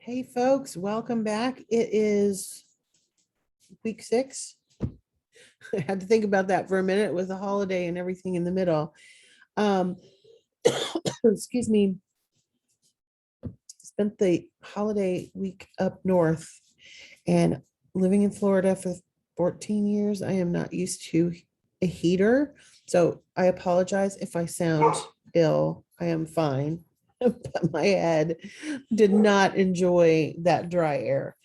Hey folks, welcome back. It is week 6. I had to think about that for a minute with the holiday and everything in the middle. Um, excuse me. Spent the holiday week up north and living in Florida for 14 years. I am not used to a heater, so I apologize if I sound ill. I am fine, but my head did not enjoy that dry air.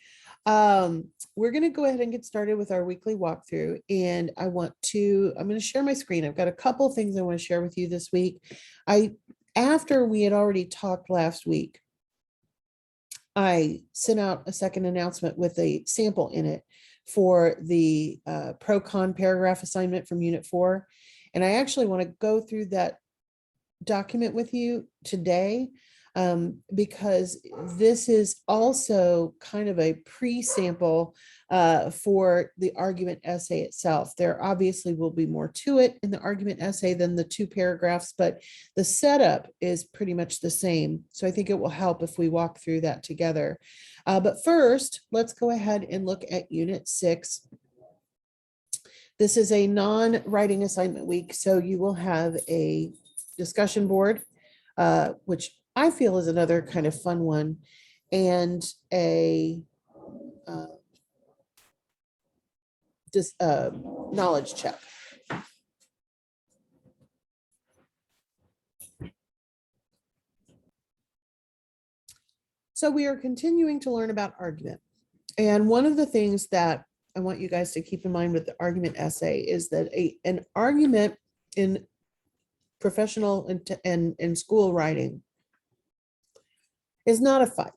We're going to go ahead and get started with our weekly walkthrough. And I'm going to share my screen. I've got a couple of things I want to share with you this week. After we had already talked last week, I sent out a second announcement with a sample in it for the pro-con paragraph assignment from Unit 4. And I actually want to go through that document with you today because this is also kind of a pre-sample for the argument essay itself. There obviously will be more to it in the argument essay than the 2 paragraphs, but the setup is pretty much the same. So I think it will help if we walk through that together. But first, let's go ahead and look at Unit 6. This is a non-writing assignment week, so you will have a discussion board, which I feel is another kind of fun one, and a knowledge check. So we are continuing to learn about argument. And one of the things that I want you guys to keep in mind with the argument essay is that an argument in professional and school writing is not a fight.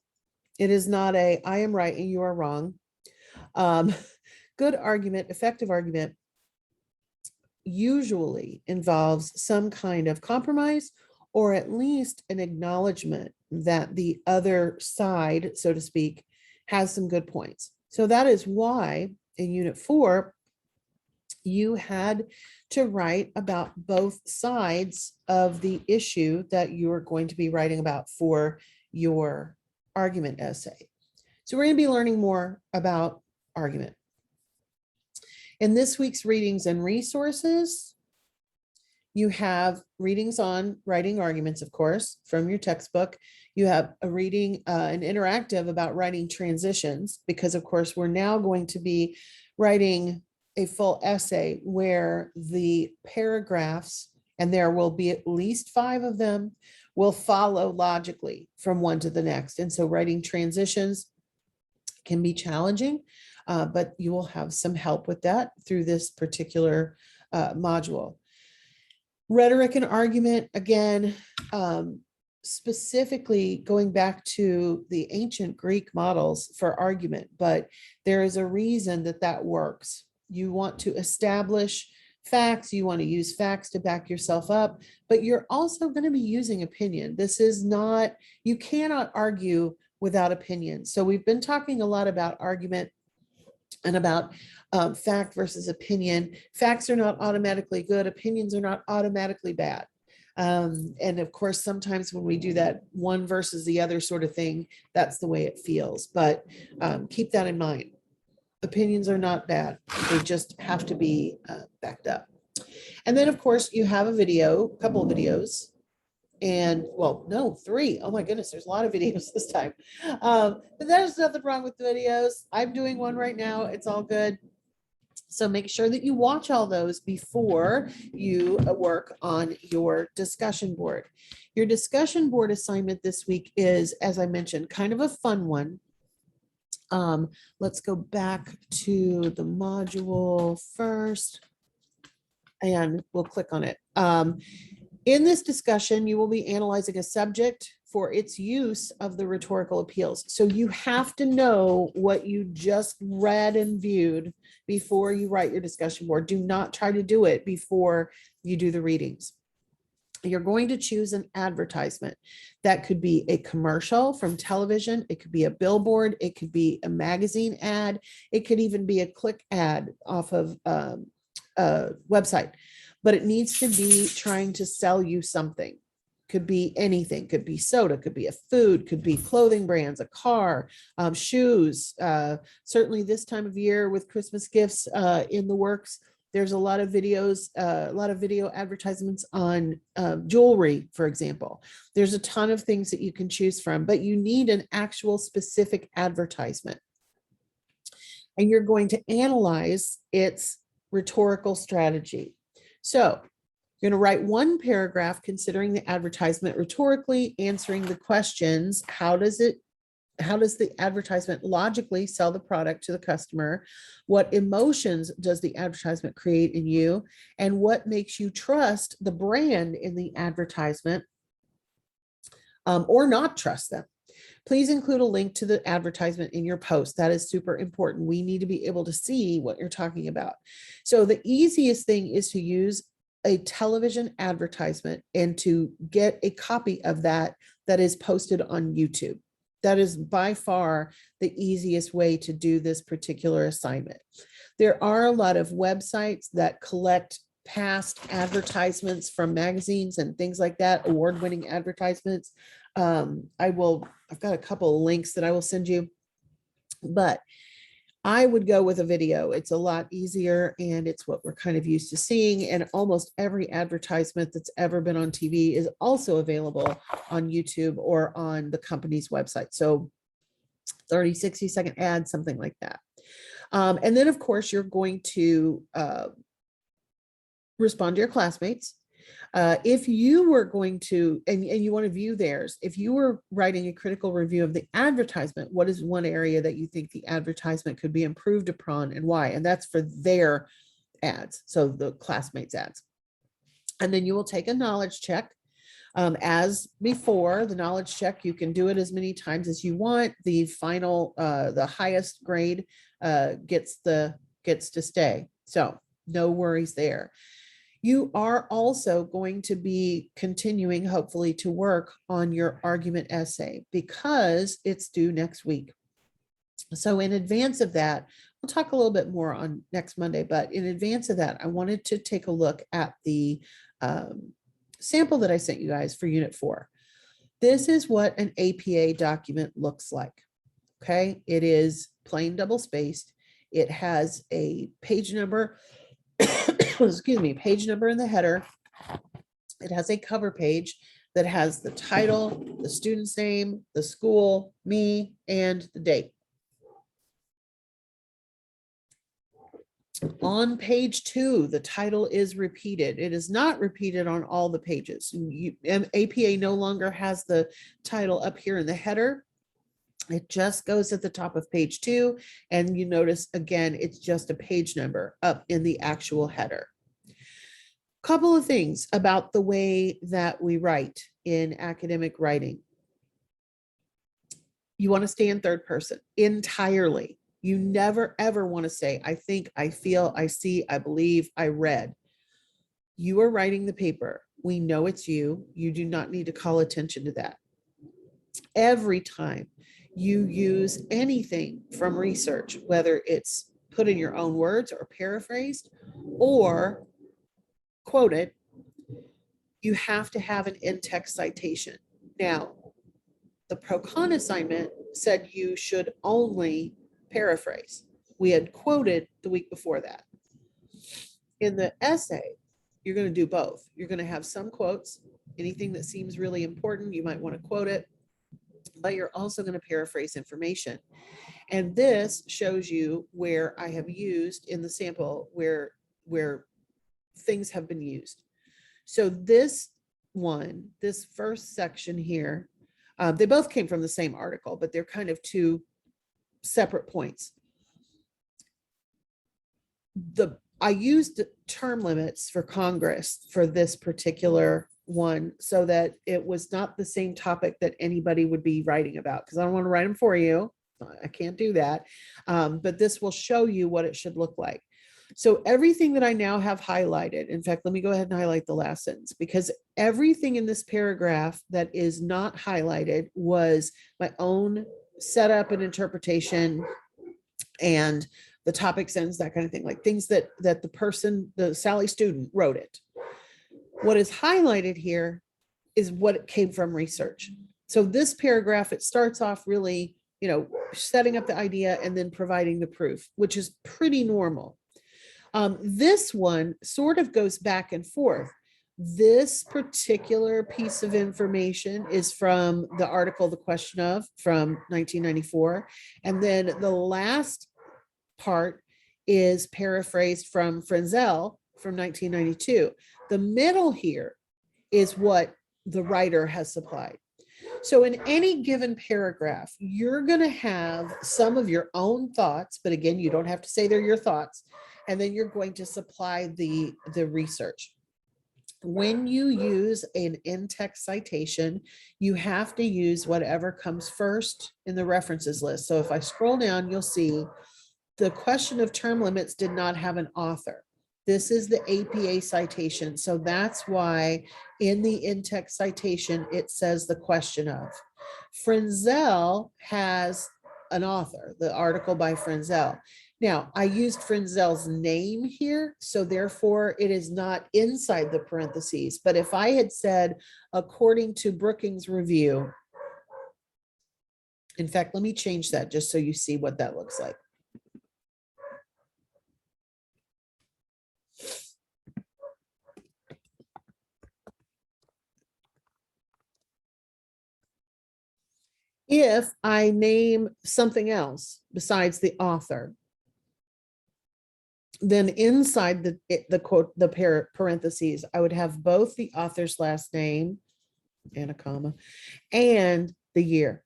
It is not a I am right and you are wrong. Good argument, effective argument usually involves some kind of compromise or at least an acknowledgement that the other side, so to speak, has some good points. So that is why in Unit 4, you had to write about both sides of the issue that you are going to be writing about for your argument essay. So we're going to be learning more about argument. In this week's readings and resources, you have readings on writing arguments, of course, from your textbook. You have a reading, an interactive about writing transitions, because of course, we're now going to be writing a full essay where the paragraphs, and there will be at least 5 of them, will follow logically from one to the next. And so writing transitions can be challenging, but you will have some help with that through this particular module. Rhetoric and argument, again, specifically going back to the ancient Greek models for argument, but there is a reason that that works. You want to establish facts, you want to use facts to back yourself up, but you're also going to be using opinion. This is not, you cannot argue without opinion. So we've been talking a lot about argument and about fact versus opinion. Facts are not automatically good. Opinions are not automatically bad. And of course, sometimes when we do that one versus the other sort of thing, that's the way it feels. But keep that in mind. Opinions are not bad. They just have to be backed up. And then, of course, you have a couple of videos. And well, no, 3. Oh my goodness, there's a lot of videos this time. But there's nothing wrong with the videos. I'm doing one right now. It's all good. So make sure that you watch all those before you work on your discussion board. Your discussion board assignment this week is, as I mentioned, kind of a fun one. Let's go back to the module first and we'll click on it. In this discussion, you will be analyzing a subject for its use of the rhetorical appeals. So you have to know what you just read and viewed before you write your discussion board. Do not try to do it before you do the readings. You're going to choose an advertisement. That could be a commercial from television. It could be a billboard. It could be a magazine ad. It could even be a click ad off of a website, but it needs to be trying to sell you something. Could be anything, could be soda, could be a food, could be clothing brands, a car, shoes. Certainly this time of year with Christmas gifts in the works, there's a lot of videos, a lot of video advertisements on jewelry, for example. There's a ton of things that you can choose from, but you need an actual specific advertisement. And you're going to analyze its rhetorical strategy. So you're going to write one paragraph considering the advertisement rhetorically, answering the questions. How does the advertisement logically sell the product to the customer? What emotions does the advertisement create in you? And what makes you trust the brand in the advertisement or not trust them? Please include a link to the advertisement in your post. That is super important. We need to be able to see what you're talking about. So the easiest thing is to use a television advertisement and to get a copy of that is posted on YouTube. That is by far the easiest way to do this particular assignment. There are a lot of websites that collect past advertisements from magazines and things like that, award-winning advertisements. I've got a couple of links that I will send you, but I would go with a video. It's a lot easier and it's what we're kind of used to seeing. And almost every advertisement that's ever been on TV is also available on YouTube or on the company's website. So 30, 60-second ads, something like that. And then of course, you're going to respond to your classmates. If you were going to, and you want to view theirs, if you were writing a critical review of the advertisement, what is one area that you think the advertisement could be improved upon and why? And that's for their ads, so the classmates' ads. And then you will take a knowledge check. As before, the knowledge check, you can do it as many times as you want. The final, the highest grade gets to stay. So no worries there. You are also going to be continuing, hopefully, to work on your argument essay because it's due next week. So in advance of that, we'll talk a little bit more on next Monday, but in advance of that, I wanted to take a look at the sample that I sent you guys for Unit 4. This is what an APA document looks like. Okay, it is plain double-spaced. It has a page number. Excuse me, page number in the header. It has a cover page that has the title, the student's name, the school, me, and the date. On page 2, the title is repeated. It is not repeated on all the pages. APA no longer has the title up here in the header. It just goes at the top of page 2. And you notice, again, it's just a page number up in the actual header. Couple of things about the way that we write in academic writing. You want to stay in third person entirely. You never, ever want to say, I think, I feel, I see, I believe, I read. You are writing the paper. We know it's you. You do not need to call attention to that. Every time you use anything from research, whether it's put in your own words or paraphrased or quoted, you have to have an in-text citation. Now, the pro-con assignment said you should only paraphrase. We had quoted the week before that. In the essay, you're going to do both. You're going to have some quotes. Anything that seems really important, you might want to quote it, but you're also going to paraphrase information. And this shows you where I have used in the sample where things have been used. So this one, this first section here, they both came from the same article, but they're kind of two separate points. I used term limits for Congress for this particular one so that it was not the same topic that anybody would be writing about, because I don't want to write them for you. I can't do that. But this will show you what it should look like. So everything that I now have highlighted, in fact, let me go ahead and highlight the last sentence, because everything in this paragraph that is not highlighted was my own setup and interpretation and the topic sentence, that kind of thing, like things that the person, the Sally student wrote it. What is highlighted here is what came from research. So this paragraph, it starts off really, setting up the idea and then providing the proof, which is pretty normal. This one sort of goes back and forth. This particular piece of information is from the article, The Question of, from 1994. And then the last part is paraphrased from Frenzel from 1992. The middle here is what the writer has supplied. So in any given paragraph, you're going to have some of your own thoughts, but again, you don't have to say they're your thoughts. And then you're going to supply the research. When you use an in-text citation, you have to use whatever comes first in the references list. So if I scroll down, you'll see the question of term limits did not have an author. This is the APA citation. So that's why in the in-text citation, it says the question of. Frenzel has an author, the article by Frenzel. Now, I used Frenzel's name here, so therefore it is not inside the parentheses. But if I had said, according to Brookings Review, in fact, let me change that just so you see what that looks like. If I name something else besides the author, then inside the quote, the parentheses, I would have both the author's last name and a comma and the year.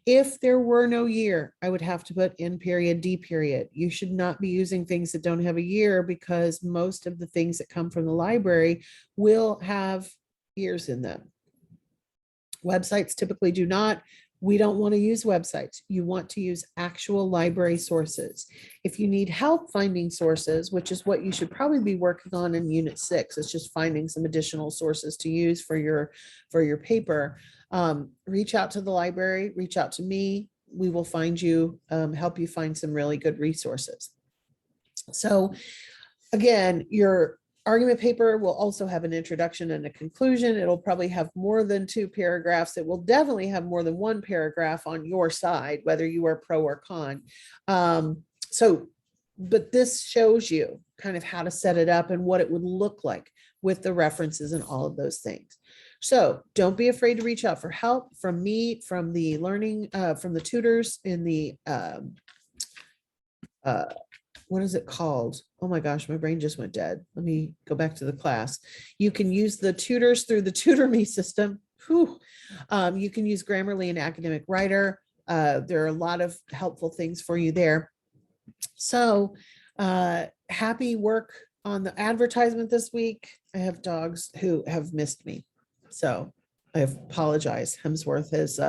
If there were no year, I would have to put in period, D period. You should not be using things that don't have a year because most of the things that come from the library will have years in them. Websites typically do not. We don't want to use websites. You want to use actual library sources. If you need help finding sources, which is what you should probably be working on in Unit 6, it's just finding some additional sources to use for your paper. Reach out to the library, reach out to me. We will find you, help you find some really good resources. So again, your argument paper will also have an introduction and a conclusion. It'll probably have more than 2 paragraphs. It will definitely have more than 1 paragraph on your side, whether you are pro or con. But this shows you kind of how to set it up and what it would look like with the references and all of those things. So don't be afraid to reach out for help from me, from the learning, from the tutors in the, what is it called? Oh my gosh, my brain just went dead. Let me go back to the class. You can use the tutors through the TutorMe system. Whew. You can use Grammarly and Academic Writer. There are a lot of helpful things for you there. So happy work on the advertisement this week. I have dogs who have missed me. So I apologize. Hemsworth has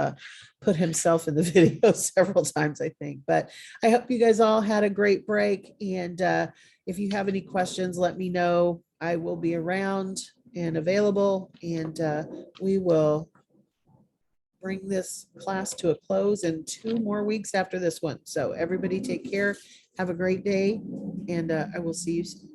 put himself in the video several times, I think, but I hope you guys all had a great break. And if you have any questions, let me know. I will be around and available, and we will bring this class to a close in 2 more weeks after this one. So everybody take care. Have a great day, and I will see you soon.